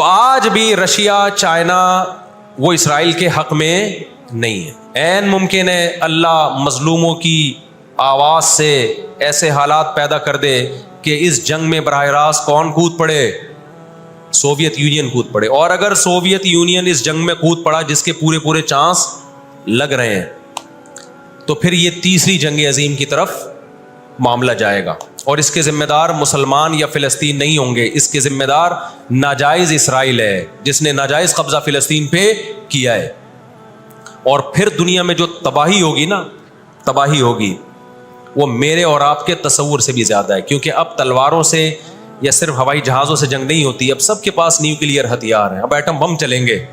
تو آج بھی رشیا چائنا وہ اسرائیل کے حق میں نہیں ہے. عین ممکن ہے اللہ مظلوموں کی آواز سے ایسے حالات پیدا کر دے کہ اس جنگ میں براہ راست کون کود پڑے؟ سوویت یونین کود پڑے. اور اگر سوویت یونین اس جنگ میں کود پڑا جس کے پورے چانس لگ رہے ہیں تو پھر یہ تیسری جنگ عظیم کی طرف معاملہ جائے گا, اور اس کے ذمہ دار مسلمان یا فلسطین نہیں ہوں گے. اس کے ذمہ دار ناجائز اسرائیل ہے جس نے ناجائز قبضہ فلسطین پہ کیا ہے. اور پھر دنیا میں جو تباہی ہوگی نا, تباہی ہوگی وہ میرے اور آپ کے تصور سے بھی زیادہ ہے, کیونکہ اب تلواروں سے یا صرف ہوائی جہازوں سے جنگ نہیں ہوتی, اب سب کے پاس نیوکلیئر ہتھیار ہیں, اب ایٹم بم چلیں گے.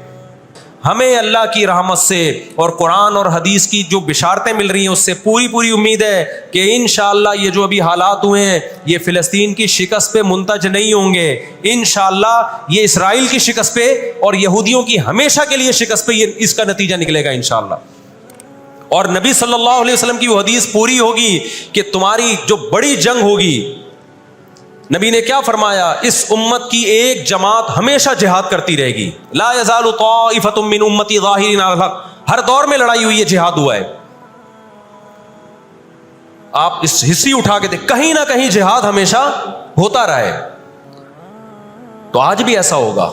ہمیں اللہ کی رحمت سے اور قرآن اور حدیث کی جو بشارتیں مل رہی ہیں اس سے پوری امید ہے کہ انشاءاللہ یہ جو ابھی حالات ہوئے ہیں یہ فلسطین کی شکست پہ منتج نہیں ہوں گے. انشاءاللہ یہ اسرائیل کی شکست پہ اور یہودیوں کی ہمیشہ کے لیے شکست پہ یہ اس کا نتیجہ نکلے گا انشاءاللہ. اور نبی صلی اللہ علیہ وسلم کی وہ حدیث پوری ہوگی کہ تمہاری جو بڑی جنگ ہوگی, نبی نے کیا فرمایا, اس امت کی ایک جماعت ہمیشہ جہاد کرتی رہے گی. لا یزال طائفۃ من امتی ظاہرین علی الحق, ہر دور میں لڑائی ہوئی ہے, جہاد ہوا ہے. آپ اس ہسٹری اٹھا کے دیکھ, کہیں نہ کہیں جہاد ہمیشہ ہوتا رہا ہے. تو آج بھی ایسا ہوگا.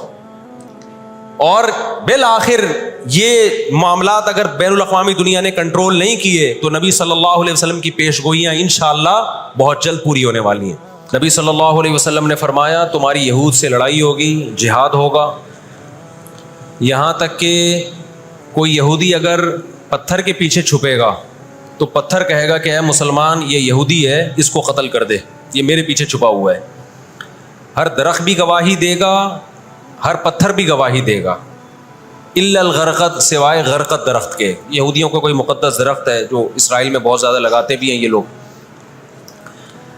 اور بالآخر یہ معاملات اگر بین الاقوامی دنیا نے کنٹرول نہیں کیے تو نبی صلی اللہ علیہ وسلم کی پیش گوئیاں انشاءاللہ بہت جلد پوری ہونے والی ہیں. نبی صلی اللہ علیہ وسلم نے فرمایا تمہاری یہود سے لڑائی ہوگی, جہاد ہوگا. یہاں تک کہ کوئی یہودی اگر پتھر کے پیچھے چھپے گا تو پتھر کہے گا کہ اے مسلمان یہ یہودی ہے, اس کو قتل کر دے, یہ میرے پیچھے چھپا ہوا ہے. ہر درخت بھی گواہی دے گا, ہر پتھر بھی گواہی دے گا, الا الغرقد, سوائے غرقد درخت کے. یہودیوں کا کوئی مقدس درخت ہے جو اسرائیل میں بہت زیادہ لگاتے بھی ہیں یہ لوگ.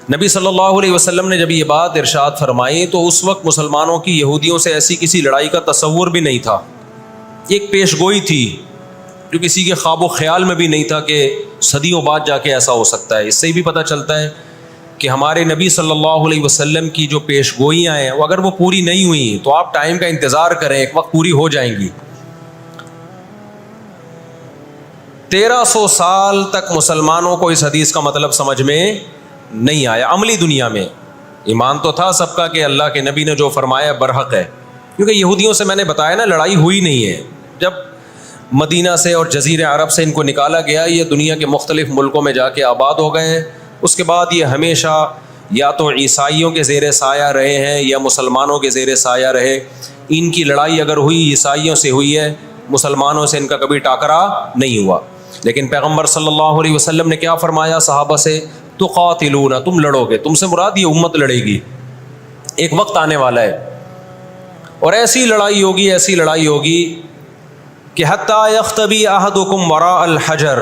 نبی صلی اللہ علیہ وسلم نے جب یہ بات ارشاد فرمائی تو اس وقت مسلمانوں کی یہودیوں سے ایسی کسی لڑائی کا تصور بھی نہیں تھا. ایک پیش گوئی تھی جو کسی کے خواب و خیال میں بھی نہیں تھا کہ صدیوں بعد جا کے ایسا ہو سکتا ہے. اس سے بھی پتہ چلتا ہے کہ ہمارے نبی صلی اللہ علیہ وسلم کی جو پیش گوئیاں ہیں وہ اگر وہ پوری نہیں ہوئیں تو آپ ٹائم کا انتظار کریں, ایک وقت پوری ہو جائیں گی. 1300 سال تک مسلمانوں کو اس حدیث کا مطلب سمجھ میں نہیں آیا. عملی دنیا میں ایمان تو تھا سب کا کہ اللہ کے نبی نے جو فرمایا برحق ہے, کیونکہ یہودیوں سے میں نے بتایا نا لڑائی ہوئی نہیں ہے. جب مدینہ سے اور جزیرہ عرب سے ان کو نکالا گیا, یہ دنیا کے مختلف ملکوں میں جا کے آباد ہو گئے. اس کے بعد یہ ہمیشہ یا تو عیسائیوں کے زیر سایہ رہے ہیں یا مسلمانوں کے زیر سایہ رہے. ان کی لڑائی اگر ہوئی عیسائیوں سے ہوئی ہے, مسلمانوں سے ان کا کبھی ٹاکرا نہیں ہوا. لیکن پیغمبر صلی اللہ علیہ وسلم نے کیا فرمایا صحابہ سے, تقاتلون, تم لڑو گے. تم سے مراد یہ امت لڑے گی, ایک وقت آنے والا ہے اور ایسی لڑائی ہوگی, ایسی لڑائی ہوگی کہ حتی یختبی احدکم وراء الحجر,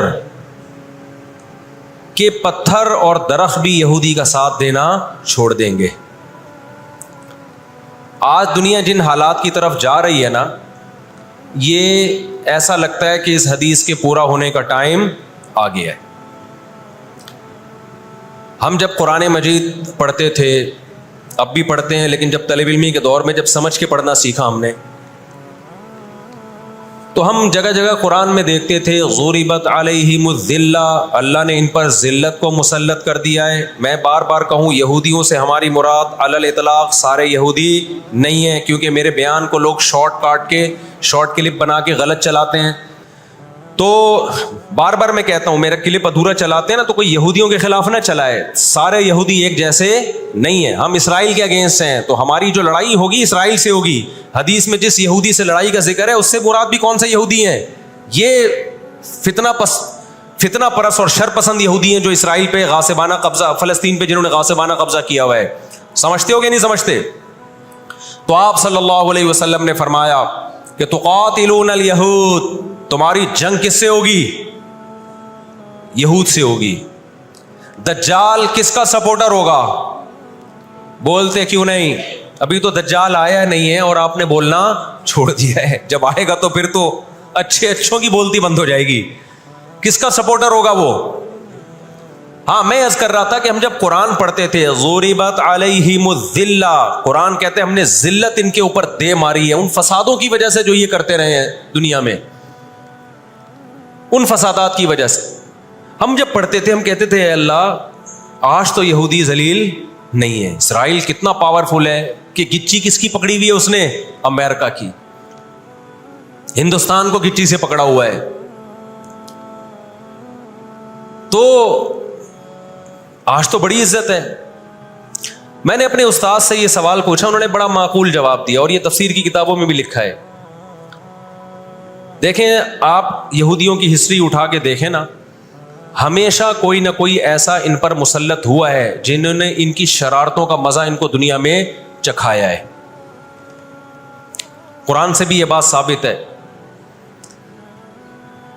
کہ پتھر اور درخت بھی یہودی کا ساتھ دینا چھوڑ دیں گے. آج دنیا جن حالات کی طرف جا رہی ہے نا, یہ ایسا لگتا ہے کہ اس حدیث کے پورا ہونے کا ٹائم آ گیا ہے. ہم جب قرآن مجید پڑھتے تھے, اب بھی پڑھتے ہیں, لیکن جب طالب علمی کے دور میں جب سمجھ کے پڑھنا سیکھا ہم نے, تو ہم جگہ جگہ قرآن میں دیکھتے تھے ضربت علیہم الذلہ, اللہ نے ان پر ذلت کو مسلط کر دیا ہے. میں بار بار کہوں یہودیوں سے ہماری مراد علی الاطلاق سارے یہودی نہیں ہیں, کیونکہ میرے بیان کو لوگ شارٹ کلپ بنا کے غلط چلاتے ہیں. تو بار بار میں کہتا ہوں میرا کلپ ادھورا چلاتے ہیں نا تو کوئی یہودیوں کے خلاف نہ چلائے, سارے یہودی ایک جیسے نہیں ہیں. ہم اسرائیل کے اگینسٹ ہیں, تو ہماری جو لڑائی ہوگی اسرائیل سے ہوگی. حدیث میں جس یہودی سے لڑائی کا ذکر ہے اس سے مراد بھی کون سے یہودی ہیں؟ یہ فتنہ پرست اور شر پسند یہودی ہیں جو اسرائیل پہ غاصبانہ قبضہ, فلسطین پہ جنہوں نے غاصبانہ قبضہ کیا ہوا ہے. سمجھتے ہو کہ نہیں سمجھتے؟ تو آپ صلی اللہ علیہ وسلم نے فرمایا کہ تقاتلون الیہود, تمہاری جنگ کس سے ہوگی؟ یہود سے ہوگی. دجال کس کا سپورٹر ہوگا؟ بولتے کیوں نہیں؟ ابھی تو دجال آیا نہیں ہے اور آپ نے بولنا چھوڑ دیا ہے. جب آئے گا تو پھر تو اچھوں کی بولتی بند ہو جائے گی. کس کا سپورٹر ہوگا وہ؟ ہاں میں عرض کر رہا تھا کہ ہم جب قرآن پڑھتے تھے ضربت علیہم الذلہ، قرآن کہتے ہیں ہم نے ذلت ان کے اوپر دے ماری ہے، ان فسادوں کی وجہ سے جو یہ کرتے رہے ہیں دنیا میں، ان فسادات کی وجہ سے ہم جب پڑھتے تھے ہم کہتے تھے اے اللہ آج تو یہودی ذلیل نہیں ہے، اسرائیل کتنا پاورفل ہے کہ گچی کس کی پکڑی ہوئی ہے اس نے؟ امریکہ کی، ہندوستان کو گچی سے پکڑا ہوا ہے۔ تو آج تو بڑی عزت ہے۔ میں نے اپنے استاد سے یہ سوال پوچھا، انہوں نے بڑا معقول جواب دیا اور یہ تفسیر کی کتابوں میں بھی لکھا ہے۔ دیکھیں آپ یہودیوں کی ہسٹری اٹھا کے دیکھیں نا، ہمیشہ کوئی نہ کوئی ایسا ان پر مسلط ہوا ہے جنہوں نے ان کی شرارتوں کا مزہ ان کو دنیا میں چکھایا ہے۔ قرآن سے بھی یہ بات ثابت ہے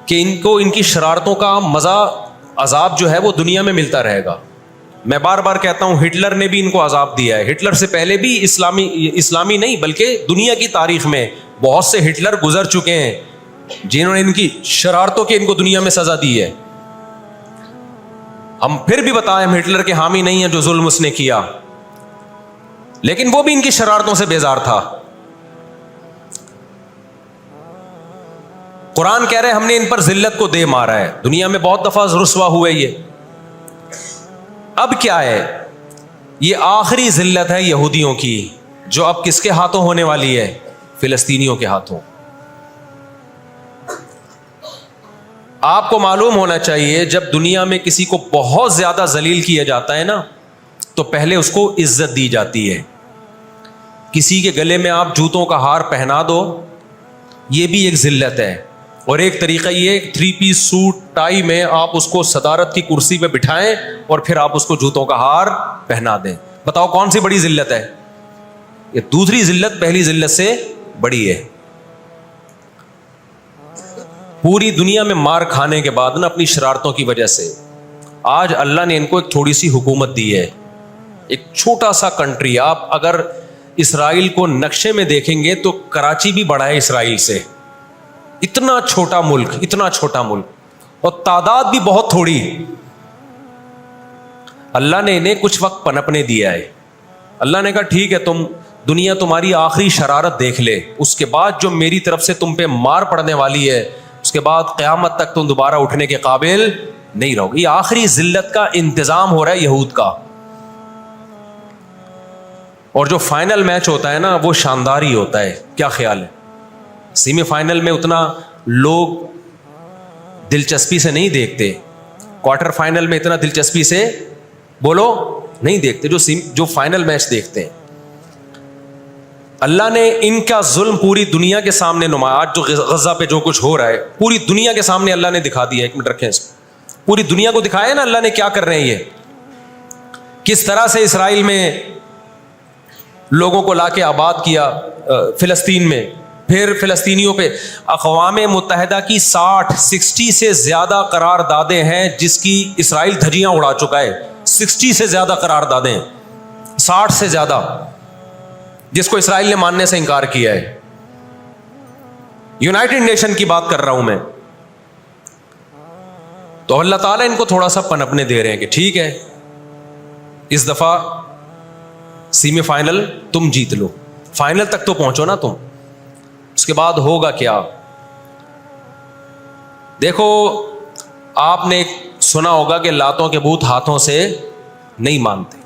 کہ ان کو ان کی شرارتوں کا مزہ، عذاب جو ہے وہ دنیا میں ملتا رہے گا۔ میں بار بار کہتا ہوں ہٹلر نے بھی ان کو عذاب دیا ہے، ہٹلر سے پہلے بھی اسلامی نہیں بلکہ دنیا کی تاریخ میں بہت سے ہٹلر گزر چکے ہیں جنہوں نے ان کی شرارتوں کے ان کو دنیا میں سزا دی ہے۔ ہم پھر بھی بتائیں ہم ہٹلر کے حامی نہیں ہیں جو ظلم اس نے کیا، لیکن وہ بھی ان کی شرارتوں سے بیزار تھا۔ قرآن کہہ رہے ہم نے ان پر ذلت کو دے مارا ہے، دنیا میں بہت دفعہ رسوا ہوئے یہ۔ اب کیا ہے؟ یہ آخری ذلت ہے یہودیوں کی جو اب کس کے ہاتھوں ہونے والی ہے؟ فلسطینیوں کے ہاتھوں۔ آپ کو معلوم ہونا چاہیے جب دنیا میں کسی کو بہت زیادہ ذلیل کیا جاتا ہے نا تو پہلے اس کو عزت دی جاتی ہے۔ کسی کے گلے میں آپ جوتوں کا ہار پہنا دو، یہ بھی ایک ذلت ہے، اور ایک طریقہ یہ 3 پیس سوٹ ٹائی میں آپ اس کو صدارت کی کرسی پہ بٹھائیں اور پھر آپ اس کو جوتوں کا ہار پہنا دیں۔ بتاؤ کون سی بڑی ذلت ہے؟ یہ دوسری ذلت پہلی ذلت سے بڑی ہے۔ پوری دنیا میں مار کھانے کے بعد نا اپنی شرارتوں کی وجہ سے آج اللہ نے ان کو ایک تھوڑی سی حکومت دی ہے، ایک چھوٹا سا کنٹری۔ آپ اگر اسرائیل کو نقشے میں دیکھیں گے تو کراچی بھی بڑا ہے اسرائیل سے، اتنا چھوٹا ملک، اتنا چھوٹا ملک، اور تعداد بھی بہت تھوڑی۔ اللہ نے انہیں کچھ وقت پنپنے دیا ہے۔ اللہ نے کہا ٹھیک ہے تم دنیا تمہاری آخری شرارت دیکھ لے، اس کے بعد جو میری طرف سے تم پہ مار پڑنے والی ہے اس کے بعد قیامت تک تم دوبارہ اٹھنے کے قابل نہیں رہو گے۔ یہ آخری ذلت کا انتظام ہو رہا ہے یہود کا۔ اور جو فائنل میچ ہوتا ہے نا وہ شاندار ہی ہوتا ہے، کیا خیال ہے؟ سیمی فائنل میں اتنا لوگ دلچسپی سے نہیں دیکھتے، کوارٹر فائنل میں اتنا دلچسپی سے بولو نہیں دیکھتے جو فائنل میچ دیکھتے ہیں۔ اللہ نے ان کا ظلم پوری دنیا کے سامنے نمایا۔ آج جو غزہ پہ جو کچھ ہو رہا ہے پوری دنیا کے سامنے اللہ نے دکھا دیا۔ ایک منٹ رکھیں اس کو، پوری دنیا کو دکھایا نا اللہ نے کیا کر رہے ہیں، یہ کس طرح سے اسرائیل میں لوگوں کو لا کے آباد کیا، فلسطین میں، پھر فلسطینیوں پہ اقوام متحدہ کی 60 سے زیادہ قراردادیں ہیں جس کی اسرائیل دھجیاں اڑا چکا ہے۔ 60 سے زیادہ قراردادیں، 60 سے زیادہ، جس کو اسرائیل نے ماننے سے انکار کیا ہے۔ یونائٹڈ نیشن کی بات کر رہا ہوں میں۔ تو اللہ تعالیٰ ان کو تھوڑا سا پنپنے دے رہے ہیں کہ ٹھیک ہے اس دفعہ سیمی فائنل تم جیت لو، فائنل تک تو پہنچو نا تم، اس کے بعد ہوگا کیا؟ دیکھو آپ نے سنا ہوگا کہ لاتوں کے بت ہاتھوں سے نہیں مانتے۔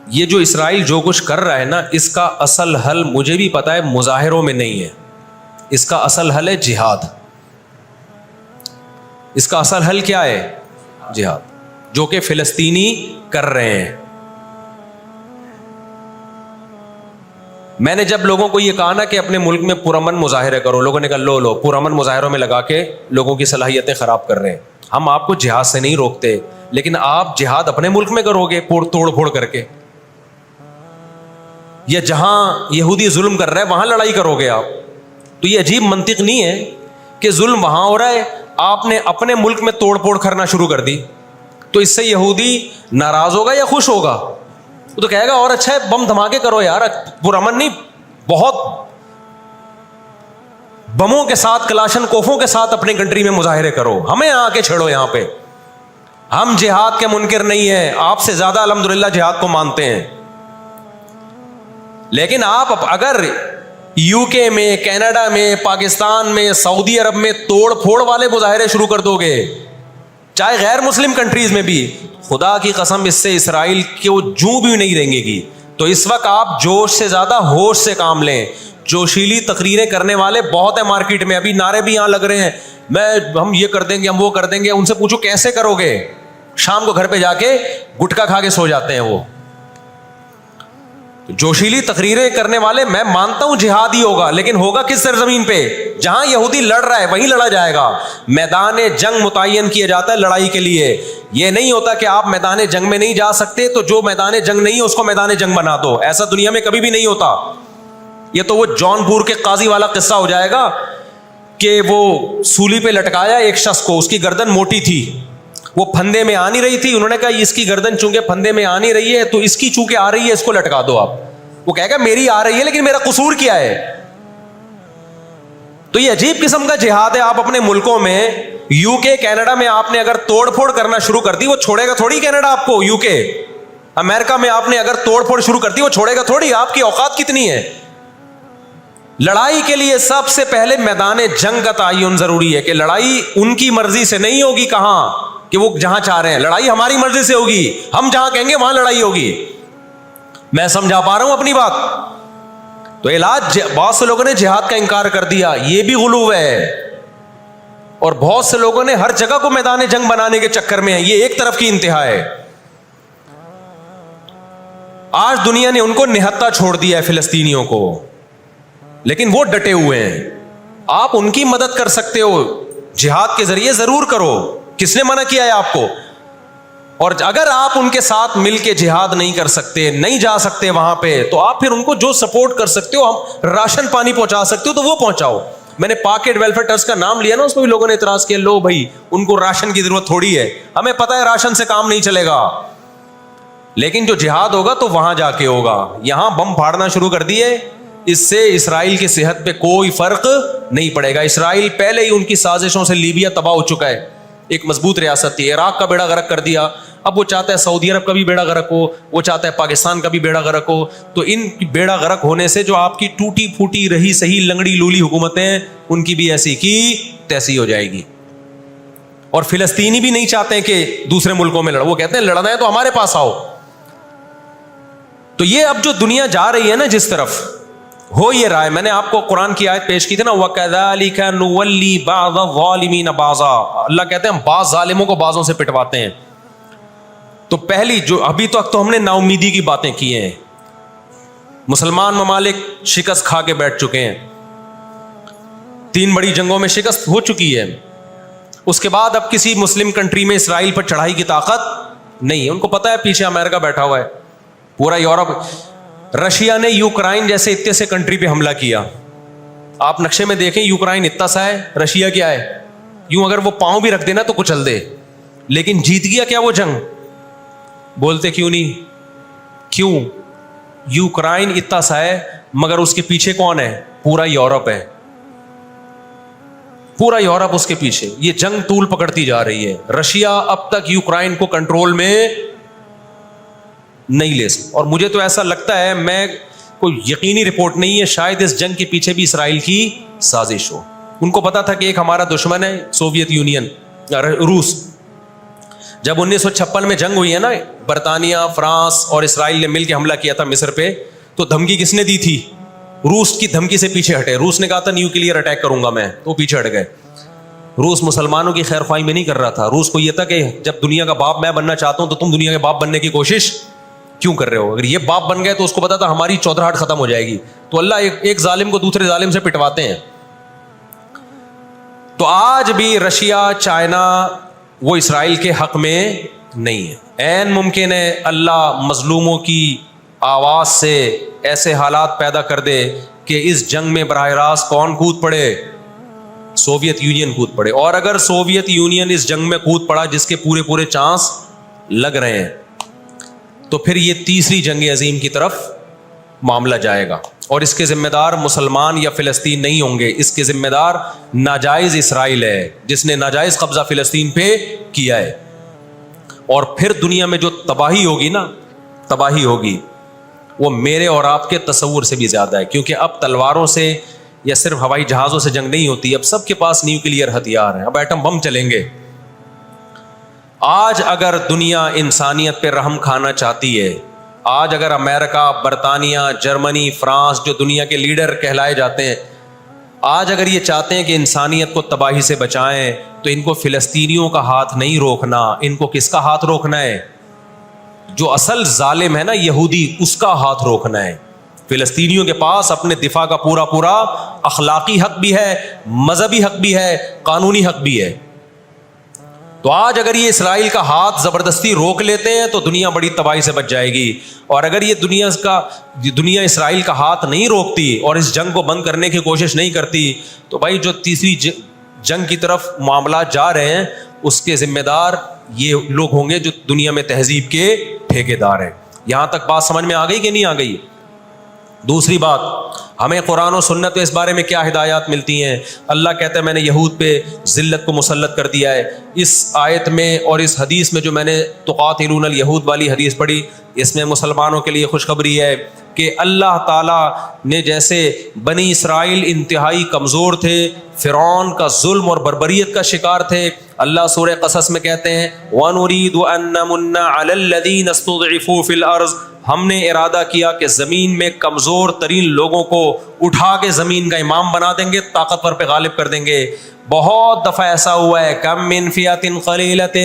یہ جو اسرائیل جو کچھ کر رہا ہے نا اس کا اصل حل مجھے بھی پتا ہے مظاہروں میں نہیں ہے، اس کا اصل حل ہے جہاد۔ اس کا اصل حل کیا ہے؟ جہاد، جو کہ فلسطینی کر رہے ہیں۔ میں نے جب لوگوں کو یہ کہا نا کہ اپنے ملک میں پرامن مظاہرے کرو، لوگوں نے کہا لو پرامن مظاہروں میں لگا کے لوگوں کی صلاحیتیں خراب کر رہے ہیں۔ ہم آپ کو جہاد سے نہیں روکتے، لیکن آپ جہاد اپنے ملک میں کرو گے توڑ پھوڑ کر کے، یا جہاں یہودی ظلم کر رہا ہے وہاں لڑائی کرو گے آپ؟ تو یہ عجیب منطق نہیں ہے کہ ظلم وہاں ہو رہا ہے، آپ نے اپنے ملک میں توڑ پھوڑ کرنا شروع کر دی، تو اس سے یہودی ناراض ہوگا یا خوش ہوگا؟ وہ تو کہے گا اور اچھا ہے بم دھماکے کرو یار، پرامن نہیں، بہت بموں کے ساتھ، کلاشن کوفوں کے ساتھ اپنے کنٹری میں مظاہرے کرو، ہمیں آ کے چھیڑو یہاں پہ۔ ہم جہاد کے منکر نہیں ہیں, آپ سے زیادہ الحمدللہ جہاد کو مانتے ہیں. لیکن آپ اگر یو کے میں, کینیڈا میں, پاکستان میں, سعودی عرب میں توڑ پھوڑ والے مظاہرے شروع کر دو گے, چاہے غیر مسلم کنٹریز میں بھی, خدا کی قسم اس سے اسرائیل کو جوں بھی نہیں رہیں گی. تو اس وقت آپ جوش سے زیادہ ہوش سے کام لیں. جوشیلی تقریریں کرنے والے بہت ہیں مارکیٹ میں, ابھی نعرے بھی یہاں لگ رہے ہیں, ہم یہ کر دیں گے, ہم وہ کر دیں گے. ان سے پوچھو کیسے کرو گے؟ شام کو گھر پہ جا کے گٹکا کھا کے سو جاتے ہیں وہ. جوشیلی تقریریں کرنے والے, میں مانتا ہوں جہاد ہی ہوگا, لیکن ہوگا کس سرزمین پہ؟ جہاں یہودی لڑ رہا ہے وہیں لڑا جائے گا. میدان جنگ متعین کیا جاتا ہے لڑائی کے لیے. یہ نہیں ہوتا کہ آپ میدان جنگ میں نہیں جا سکتے تو جو میدان جنگ نہیں ہے اس کو میدان جنگ بنا دو. ایسا دنیا میں کبھی بھی نہیں ہوتا. یہ تو وہ جون پور کے قاضی والا قصہ ہو جائے گا کہ وہ سولی پہ لٹکایا ایک شخص کو, اس کی گردن موٹی تھی, وہ پھندے میں آ نہیں رہی تھی. انہوں نے کہا اس کی گردن چونکہ پھندے میں آ نہیں رہی ہے تو اس کی چونکہ آ رہی ہے اس کو لٹکا دو آپ. وہ کہے گا میری آ رہی ہے لیکن میرا قصور کیا ہے؟ تو یہ عجیب قسم کا جہاد ہے. آپ اپنے ملکوں میں, یو کے, کینیڈا میں آپ نے اگر توڑ پھوڑ کرنا شروع کر دی, وہ چھوڑے گا تھوڑی کینیڈا آپ کو. یو کے, امریکہ میں آپ نے اگر توڑ پھوڑ شروع کر دی, وہ چھوڑے گا تھوڑی. آپ کی اوقات کتنی ہے؟ لڑائی کے لیے سب سے پہلے میدان جنگ کا تعین ضروری ہے کہ لڑائی ان کی مرضی سے نہیں ہوگی. کہاں کہ وہ جہاں چاہ رہے ہیں, لڑائی ہماری مرضی سے ہوگی. ہم جہاں کہیں گے وہاں لڑائی ہوگی. میں سمجھا پا رہا ہوں اپنی بات؟ تو علاج, بہت سے لوگوں نے جہاد کا انکار کر دیا, یہ بھی غلو ہے. اور بہت سے لوگوں نے ہر جگہ کو میدان جنگ بنانے کے چکر میں ہیں. یہ ایک طرف کی انتہا ہے. آج دنیا نے ان کو نہتا چھوڑ دیا ہے, فلسطینیوں کو, لیکن وہ ڈٹے ہوئے ہیں. آپ ان کی مدد کر سکتے ہو جہاد کے ذریعے, ضرور کرو. کس نے منع کیا ہے آپ کو؟ اور اگر آپ ان کے ساتھ مل کے جہاد نہیں کر سکتے, نہیں جا سکتے وہاں پہ, تو آپ پھر ان کو جو سپورٹ کر سکتے ہو, ہم راشن پانی پہنچا سکتے ہو تو وہ پہنچاؤ. میں نے پاکٹ ویلفیئر ٹرسٹ کا نام لیا نا, اس میں بھی لوگوں نے اعتراض کیا, لو بھائی ان کو راشن کی ضرورت تھوڑی ہے, ہمیں پتہ ہے راشن سے کام نہیں چلے گا. لیکن جو جہاد ہوگا تو وہاں جا کے ہوگا. یہاں بم پھاڑنا شروع کر دیے, اس سے اسرائیل کی صحت پہ کوئی فرق نہیں پڑے گا. اسرائیل پہلے ہی ان کی سازشوں سے لیبیا تباہ ہو چکا ہے. ایک مضبوط ریاست تھی, عراق کا بیڑا غرق کر دیا. اب وہ چاہتا ہے سعودی عرب کا بھی بیڑا غرق ہو, وہ چاہتا ہے پاکستان کا بھی بیڑا غرق ہو. تو ان بیڑا غرق ہونے سے جو آپ کی ٹوٹی پھوٹی رہی صحیح لنگڑی لولی حکومتیں, ان کی بھی ایسی کی تیسی ہو جائے گی. اور فلسطینی بھی نہیں چاہتے کہ دوسرے ملکوں میں لڑو, وہ کہتے ہیں لڑنا ہے تو ہمارے پاس آؤ. تو یہ اب جو دنیا جا رہی ہے نا جس طرف, ہو یہ رہا ہے. میں نے آپ کو قرآن کی آیت پیش کی تھی نا, وَكَذَلِكَ نُوَلِّي بَعْضَ الظَّالِمِينَ بَعْضًا. اللہ کہتے ہیں ہم بعض ظالموں کو بعضوں سے پٹواتے ہیں. تو پہلی جو ابھی تک تو ہم نے نا امیدی کی باتیں کی ہیں, مسلمان ممالک شکست کھا کے بیٹھ چکے ہیں, 3 بڑی جنگوں میں شکست ہو چکی ہے. اس کے بعد اب کسی مسلم کنٹری میں اسرائیل پر چڑھائی کی طاقت نہیں ہے. ان کو پتہ ہے پیچھے امریکہ بیٹھا ہوا ہے, پورا یورپ. رشیا نے یوکرائن جیسے اتنے سے کنٹری پہ حملہ کیا. آپ نقشے میں دیکھیں, یوکرائن اتنا سا ہے, رشیا کیا ہے, یوں اگر وہ پاؤں بھی رکھ دینا تو کچل دے. لیکن جیت گیا کیا وہ جنگ؟ بولتے کیوں نہیں؟ کیوں؟ یوکرائن اتنا سا ہے مگر اس کے پیچھے کون ہے؟ پورا یورپ ہے, پورا یورپ اس کے پیچھے. یہ جنگ طول پکڑتی جا رہی ہے. رشیا اب تک یوکرائن کو کنٹرول میں نہیں لے سکتا. اور مجھے تو ایسا لگتا ہے, میں کوئی یقینی رپورٹ نہیں ہے, شاید اس جنگ کے پیچھے بھی اسرائیل کی سازش ہو. ان کو پتا تھا کہ ایک ہمارا دشمن ہے سوویت یونین, روس. جب 1956 میں جنگ ہوئی ہے نا, برطانیہ, فرانس اور اسرائیل نے مل کے حملہ کیا تھا مصر پہ, تو دھمکی کس نے دی تھی؟ روس کی دھمکی سے پیچھے ہٹے. روس نے کہا تھا نیوکلیئر اٹیک کروں گا میں, تو پیچھے ہٹ گئے. روس مسلمانوں کی خیر خواہی میں نہیں کر رہا تھا. روس کو یہ تھا کہ جب دنیا کا باپ میں بننا چاہتا ہوں تو تم دنیا کے باپ بننے کی کوشش کیوں کر رہے ہو؟ اگر یہ باپ بن گئے تو اس کو پتا تھا ہماری چودراہٹ ختم ہو جائے گی. تو اللہ ایک ظالم کو دوسرے ظالم سے پٹواتے ہیں. تو آج بھی رشیا, چائنا, وہ اسرائیل کے حق میں نہیں ہے. عین ممکن ہے اللہ مظلوموں کی آواز سے ایسے حالات پیدا کر دے کہ اس جنگ میں براہ راست کون کود پڑے؟ سوویت یونین کود پڑے. اور اگر سوویت یونین اس جنگ میں کود پڑا, جس کے پورے چانس لگ رہے ہیں, تو پھر یہ تیسری جنگ عظیم کی طرف معاملہ جائے گا. اور اس کے ذمہ دار مسلمان یا فلسطین نہیں ہوں گے, اس کے ذمہ دار ناجائز اسرائیل ہے, جس نے ناجائز قبضہ فلسطین پہ کیا ہے. اور پھر دنیا میں جو تباہی ہوگی نا، تباہی ہوگی، وہ میرے اور آپ کے تصور سے بھی زیادہ ہے، کیونکہ اب تلواروں سے یا صرف ہوائی جہازوں سے جنگ نہیں ہوتی، اب سب کے پاس نیوکلیئر ہتھیار ہیں، اب ایٹم بم چلیں گے۔ آج اگر دنیا انسانیت پہ رحم کھانا چاہتی ہے، آج اگر امریکہ، برطانیہ، جرمنی، فرانس، جو دنیا کے لیڈر کہلائے جاتے ہیں، آج اگر یہ چاہتے ہیں کہ انسانیت کو تباہی سے بچائیں، تو ان کو فلسطینیوں کا ہاتھ نہیں روکنا، ان کو کس کا ہاتھ روکنا ہے؟ جو اصل ظالم ہے نا یہودی، اس کا ہاتھ روکنا ہے۔ فلسطینیوں کے پاس اپنے دفاع کا پورا پورا اخلاقی حق بھی ہے، مذہبی حق بھی ہے، قانونی حق بھی ہے۔ تو آج اگر یہ اسرائیل کا ہاتھ زبردستی روک لیتے ہیں تو دنیا بڑی تباہی سے بچ جائے گی، اور اگر یہ دنیا اسرائیل کا ہاتھ نہیں روکتی اور اس جنگ کو بند کرنے کی کوشش نہیں کرتی، تو بھائی جو تیسری جنگ کی طرف معاملات جا رہے ہیں، اس کے ذمہ دار یہ لوگ ہوں گے جو دنیا میں تہذیب کے ٹھیکیدار ہیں۔ یہاں تک بات سمجھ میں آ گئی کہ نہیں آ گئی؟ دوسری بات، ہمیں قرآن و سنت میں اس بارے میں کیا ہدایات ملتی ہیں؟ اللہ کہتا ہے میں نے یہود پہ ذلت کو مسلط کر دیا ہے۔ اس آیت میں اور اس حدیث میں جو میں نے تقاتلون الیہود والی حدیث پڑھی، اس میں مسلمانوں کے لیے خوشخبری ہے کہ اللہ تعالیٰ نے جیسے بنی اسرائیل انتہائی کمزور تھے، فرعون کا ظلم اور بربریت کا شکار تھے، اللہ سورہ قصص میں کہتے ہیں وَنُرِيدُ أَن نَّمُنَّ عَلَى الَّذِينَ اسْتُضْعِفُوا فِي الْأَرْضِ، ہم نے ارادہ کیا کہ زمین میں کمزور ترین لوگوں کو اٹھا کے زمین کا امام بنا دیں گے، طاقتور پہ غالب کر دیں گے۔ بہت دفعہ ایسا ہوا ہے، کم من فئۃ قلیلۃ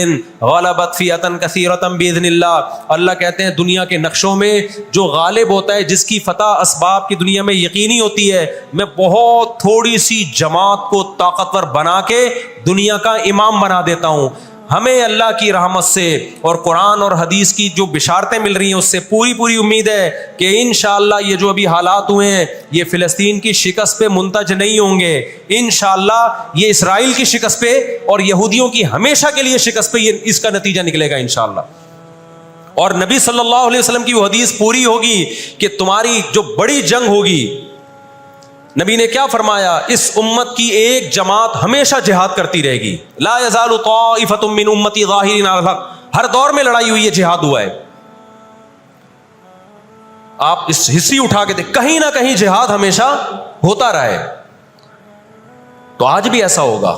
غلبت فئۃ کثیرۃ باذن اللہ۔ اللہ کہتے ہیں دنیا کے نقشوں میں جو غالب ہوتا ہے، جس کی فتح اسباب کی دنیا میں یقینی ہوتی ہے، میں بہت تھوڑی سی جماعت کو طاقتور بنا کے دنیا کا امام بنا دیتا ہوں۔ ہمیں اللہ کی رحمت سے اور قرآن اور حدیث کی جو بشارتیں مل رہی ہیں اس سے پوری پوری امید ہے کہ انشاءاللہ یہ جو ابھی حالات ہوئے ہیں یہ فلسطین کی شکست پہ منتج نہیں ہوں گے، انشاءاللہ یہ اسرائیل کی شکست پہ اور یہودیوں کی ہمیشہ کے لیے شکست پہ یہ اس کا نتیجہ نکلے گا انشاءاللہ۔ اور نبی صلی اللہ علیہ وسلم کی وہ حدیث پوری ہوگی کہ تمہاری جو بڑی جنگ ہوگی، نبی نے کیا فرمایا؟ اس امت کی ایک جماعت ہمیشہ جہاد کرتی رہے گی، لا یزال طائفۃ من امتی ظاہرین علی الحق، ہر دور میں لڑائی ہوئی ہے، جہاد ہوا ہے۔ آپ اس ہسٹری اٹھا کے دیکھ، کہیں نہ کہیں جہاد ہمیشہ ہوتا رہا ہے، تو آج بھی ایسا ہوگا۔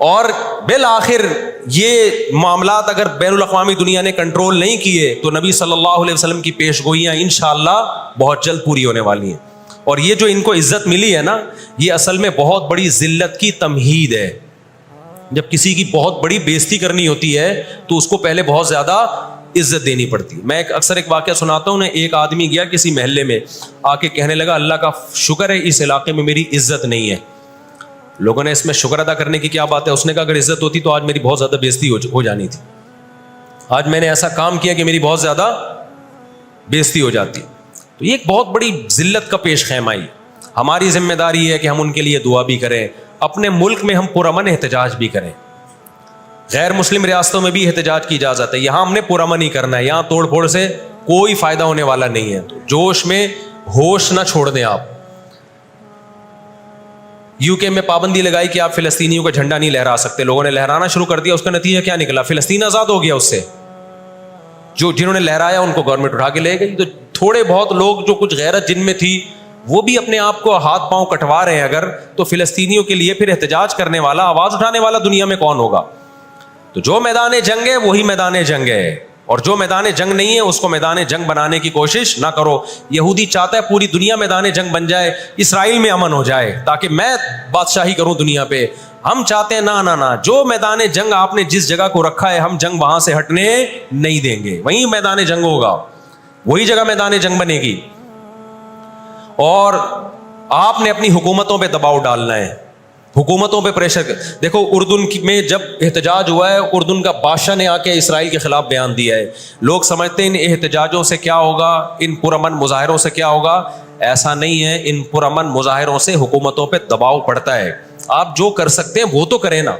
اور بالآخر یہ معاملات اگر بین الاقوامی دنیا نے کنٹرول نہیں کیے تو نبی صلی اللہ علیہ وسلم کی پیش گوئیاں انشاءاللہ بہت جلد پوری ہونے والی ہیں۔ اور یہ جو ان کو عزت ملی ہے نا، یہ اصل میں بہت بڑی ذلت کی تمہید ہے۔ جب کسی کی بہت بڑی بےزتی کرنی ہوتی ہے تو اس کو پہلے بہت زیادہ عزت دینی پڑتی ہے۔ میں اکثر ایک واقعہ سناتا ہوں، ایک آدمی گیا کسی محلے میں، آ کے کہنے لگا اللہ کا شکر ہے اس علاقے میں میری عزت نہیں ہے۔ لوگوں نے اس میں شکر ادا کرنے کی کیا بات ہے؟ اس نے کہا اگر عزت ہوتی تو آج میری بہت زیادہ بےزتی ہو جانی تھی، آج میں نے ایسا کام کیا کہ میری بہت زیادہ بےزتی ہو جاتی۔ تو یہ ایک بہت بڑی ذلت کا پیش خیمہ ہے۔ ہماری ذمہ داری ہے کہ ہم ان کے لیے دعا بھی کریں، اپنے ملک میں ہم پرامن احتجاج بھی کریں۔ غیر مسلم ریاستوں میں بھی احتجاج کی اجازت ہے، یہاں ہم نے پرامن ہی کرنا ہے، یہاں توڑ پھوڑ سے کوئی فائدہ ہونے والا نہیں ہے۔ تو جوش میں ہوش نہ چھوڑ دیں آپ۔ یو کے میں پابندی لگائی کہ آپ فلسطینیوں کا جھنڈا نہیں لہرا سکتے، لوگوں نے لہرانا شروع کر دیا، اس کا نتیجہ کیا نکلا؟ فلسطین آزاد ہو گیا۔ اس سے جنہوں نے لہرایا ان کو گورنمنٹ اٹھا کے لے گئی۔ تو تھوڑے بہت لوگ جو کچھ غیرت جن میں تھی وہ بھی اپنے آپ کو ہاتھ پاؤں کٹوا رہے ہیں اگر، تو فلسطینیوں کے لیے پھر احتجاج کرنے والا، آواز اٹھانے والا دنیا میں کون ہوگا؟ تو جو میدان جنگ ہے وہی میدان جنگ ہے، اور جو میدان جنگ نہیں ہے اس کو میدان جنگ بنانے کی کوشش نہ کرو۔ یہودی چاہتا ہے پوری دنیا میدان جنگ بن جائے، اسرائیل میں امن ہو جائے تاکہ میں بادشاہی کروں دنیا پہ۔ ہم چاہتے ہیں نہ، جو میدان جنگ آپ نے جس جگہ کو رکھا ہے ہم جنگ وہاں سے ہٹنے نہیں دیں گے، وہیں میدان جنگ ہوگا، وہی جگہ میدان جنگ بنے گی۔ اور آپ نے اپنی حکومتوں پہ دباؤ ڈالنا ہے، حکومتوں پہ پریشر۔ دیکھو اردن میں جب احتجاج ہوا ہے، اردن کا بادشاہ نے آ کے اسرائیل کے خلاف بیان دیا ہے۔ لوگ سمجھتے ہیں ان احتجاجوں سے کیا ہوگا، ان پرامن مظاہروں سے کیا ہوگا؟ ایسا نہیں ہے، ان پرامن مظاہروں سے حکومتوں پہ دباؤ پڑتا ہے۔ آپ جو کر سکتے ہیں وہ تو کریں نا،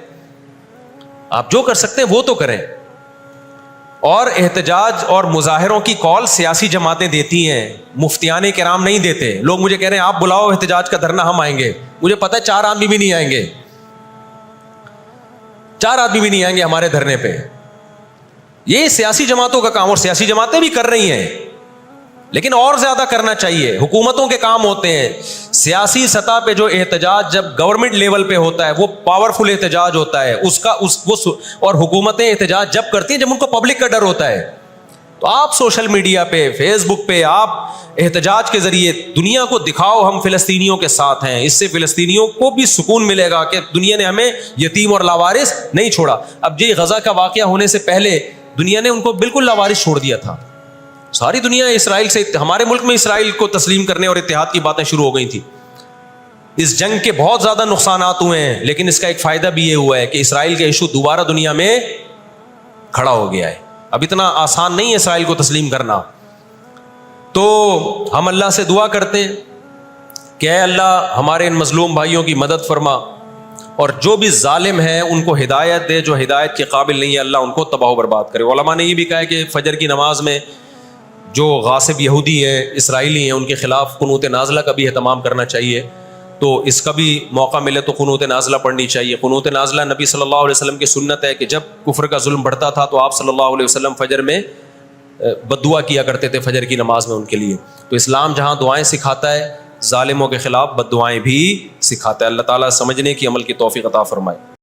آپ جو کر سکتے ہیں وہ تو کریں۔ اور احتجاج اور مظاہروں کی کال سیاسی جماعتیں دیتی ہیں، مفتیان کرام نہیں دیتے۔ لوگ مجھے کہہ رہے ہیں آپ بلاؤ احتجاج کا دھرنا، ہم آئیں گے۔ مجھے پتہ ہے 4 آدمی بھی نہیں آئیں گے، 4 آدمی بھی نہیں آئیں گے ہمارے دھرنے پہ۔ یہ سیاسی جماعتوں کا کام، اور سیاسی جماعتیں بھی کر رہی ہیں، لیکن اور زیادہ کرنا چاہیے. حکومتوں کے کام ہوتے ہیں. سیاسی سطح پہ جو احتجاج جب گورنمنٹ لیول پہ ہوتا ہے وہ پاورفل احتجاج ہوتا ہے، اور حکومتیں احتجاج جب کرتی ہیں جب ان کو پبلک کا ڈر ہوتا ہے. تو آپ سوشل میڈیا پہ، فیس بک پہ آپ احتجاج کے ذریعے دنیا کو دکھاؤ ہم فلسطینیوں کے ساتھ ہیں. اس سے فلسطینیوں کو بھی سکون ملے گا کہ دنیا نے ہمیں یتیم اور لاوارث نہیں چھوڑا. اب یہ غزہ کا واقعہ ہونے سے پہلے دنیا نے ان کو بالکل لاوارث چھوڑ دیا تھا. ساری دنیا اسرائیل سے، ہمارے ملک میں اسرائیل کو تسلیم کرنے اور اتحاد کی باتیں شروع ہو گئی تھی. اس جنگ کے بہت زیادہ نقصانات ہوئے ہیں، لیکن اس کا ایک فائدہ بھی یہ ہوا ہے کہ اسرائیل کا ایشو دوبارہ دنیا میں کھڑا ہو گیا ہے. اب اتنا آسان نہیں ہے اسرائیل کو تسلیم کرنا. تو ہم اللہ سے دعا کرتے ہیں کہ اے اللہ ہمارے ان مظلوم بھائیوں کی مدد فرما، اور جو بھی ظالم ہیں ان کو ہدایت دے، جو ہدایت کے قابل نہیں ہے اللہ ان کو تباہ و برباد کرے. علماء نے یہ بھی کہا ہے کہ فجر کی نماز میں جو غاصب یہودی ہیں، اسرائیلی ہیں، ان کے خلاف قنوت نازلہ کا بھی اہتمام کرنا چاہیے. تو اس کا بھی موقع ملے تو قنوت نازلہ پڑھنی چاہیے. قنوت نازلہ نبی صلی اللہ علیہ وسلم کی سنت ہے کہ جب کفر کا ظلم بڑھتا تھا تو آپ صلی اللہ علیہ وسلم فجر میں بد دعا کیا کرتے تھے، فجر کی نماز میں ان کے لیے. تو اسلام جہاں دعائیں سکھاتا ہے، ظالموں کے خلاف بد دعائیں بھی سکھاتا ہے. اللہ تعالیٰ سمجھنے کی، عمل کی توفیق عطا فرمائے.